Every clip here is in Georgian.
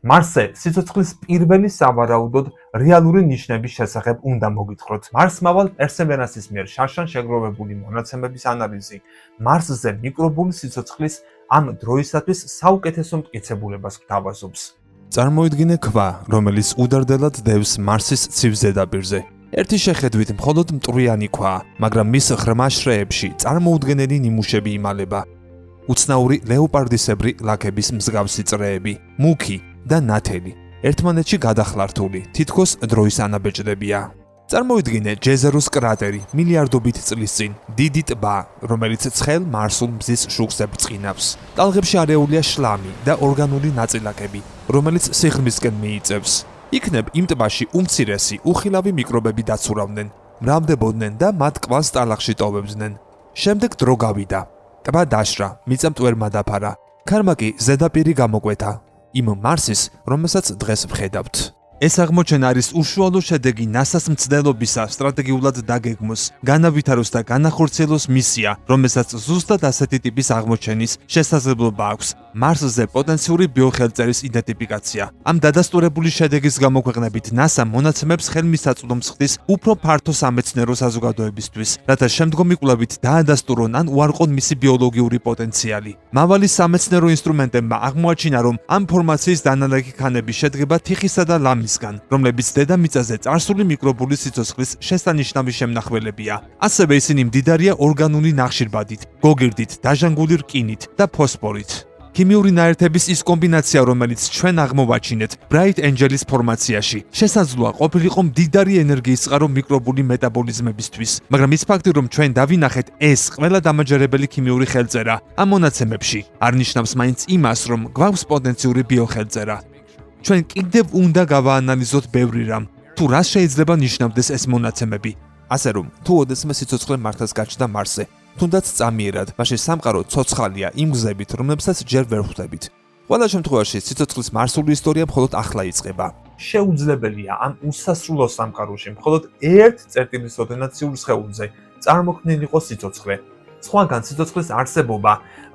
მარსზე სიცოცხლის პირველი სავარაუდოდ რეალური ნიშნების შესახებ უნდა მოგითხროთ. მარსმავალ პერსევერანსის მიერ შარშან შეგროვებული მონაცემების ანალიზი მარსზე მიკრობული სიცოცხლის ამ დროისათვის საუკეთესო მტკიცებულებას გვთავაზობს. წარმოიდგინე ქვა, რომელიც უდარდელად დევს მარსის ცივ ზედაპირზე. ერთი შეხედვით მხოლოდ მტვრიანი ქვაა, მაგრამ მის ღრმა შრეებში წარმოუდგენელი ნიმუშები იმალება. უცნაური ლეოპარდისებრი ლაქების მსგავსი წრეები, მუქი და ნათელი, ერთმანეთში გადახლართული, თითქოს დროის ანაბეჭდებია. წარმოიდგინე ჯეზეროს კრატერი მილიარდობით წლის წინ, დიდი ტბა, რომელიც ცხელ მარსულ მზის შუქს ებრწყინავს. ტალღებში არეულია შლამი და ორგანული ნაწილაკები, რომელიც სიღრმისკენ მიიწევს. იქნებ იმ ტბაში უმცირესი უხილავი მიკრობები დაცურავდნენ, მრავლდებოდნენ და მათ კვალს ტალახში ტოვებდნენ. შემდეგ დრო გავიდა. ტბა დაშრა, მიწა მტვერმა დაფარა. ქარმა კი ზედაპირი გამოკვეთა. იმ მარსის, რომელსაც დღეს ვხედავთ. ეს აღმოჩენა არის უშუალო შედეგი NASA-ს მცდელობისა სტრატეგიულად დაგეგმოს, განავითაროს და განახორციელოს მისია, რომელსაც ზუსტად ასეთი ტიპის აღმოჩენის შესაძლებლობა აქვს. მარსზე პოტენციური ბიოხელწერის იდენტიფიკაცია. ამ დადასტურებული შედეგის გამოქვეყნებით NASA მონაცემებს ხელმისაწვდომს ხდის უფრო ფართო სამეცნიერო საზოგადოებისთვის, რათა შემდგომი კვლევით დაადასტურონ ან უარყონ მისი ბიოლოგიური პოტენციალი. მავალი სამეცნიერო ინსტრუმენტებმა აღმოაჩინა, რომ ამ ფორმაციის დანალექი ქანები შედგება თიხისა და ლამისგან, რომლებიც დედამიწაზე წარსული მიკრობული სიცოცხლის შესანიშნავი შემნახველებია. ასევე ისინი მდიდარია ორგანული ნახშირბადით, გოგირდით, დაჟანგული რკინით და ფოსფორით. ქიმიური ნაერთების ის კომბინაცია, რომელიც ჩვენ აღმოვაჩინეთ Bright Angel-ის ფორმაციაში, შესაძლოა ყოფილიყო მდიდარი ენერგიის წყარო მიკრობული მეტაბოლიზმებისთვის, მაგრამ ის ფაქტი, რომ ჩვენ დავინახეთ ეს ყველა დამაჯერებელი ქიმიური ხელწერა ამ მონაცემებში, არ ნიშნავს მაინც იმას, რომ გვაქვს პოტენციური ბიოხელწერა. ჩვენ კიდევ უნდა გავაანალიზოთ ბევრი რამ, თუ რას შეიძლება ნიშნავდეს ეს მონაცემები. ასე რომ, თუ ოდესმე სიცოცხლე მართლაც გაჩნდა მარსზე, თუნდაც წამიერად, მაშინ სამყარო ცოცხალია იმ გზებით, რომლებსაც ჯერ ვერ ხვდებით. ყველა შემთხვევაში სიცოცხლის მარსული ისტორია მხოლოდ ახლა იწყება. შეუძლებელია ამ უსასრულო სამყაროში მხოლოდ ერთ წერტილის ოდენაციურ სხეულზე წარმოქმნილიყო სიცოცხლე. სხვაგან სიცოცხლის არსებობა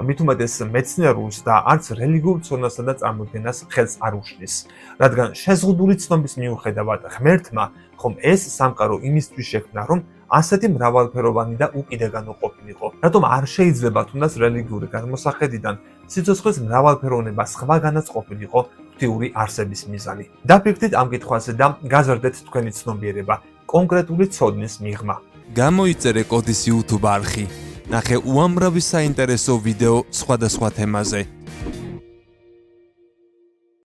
მით უმეტეს მეცნიერულს და არც რელიგიურ ცოდნასა და წარმოდგენას ხელს არ უშლის, რადგან შეზღუდული ცნობის მიუხედავად ღმერთმა ხომ ეს სამყარო იმისთვის შექმნა, რომ ასეთი მრავალფეროვანი და უკიდეგანო ყოფილიყო. რატომ არ შეიძლება თუნდაც რელიგიური გადმოსახედიდან სიცოცხლის მრავალფეროვნება სხვაგანაც ყოფილიყო ღვთიური არსების მიზანი? დაფიქრდით ამ კითხვაზე და გაზრდეთ თქვენი ცნობიერება კონკრეტული ცოდნის მიღმა. გამოიწერე კოდის YouTube არხი. ნახე უამრავი საინტერესო ვიდეო სხვადასხვა თემაზე.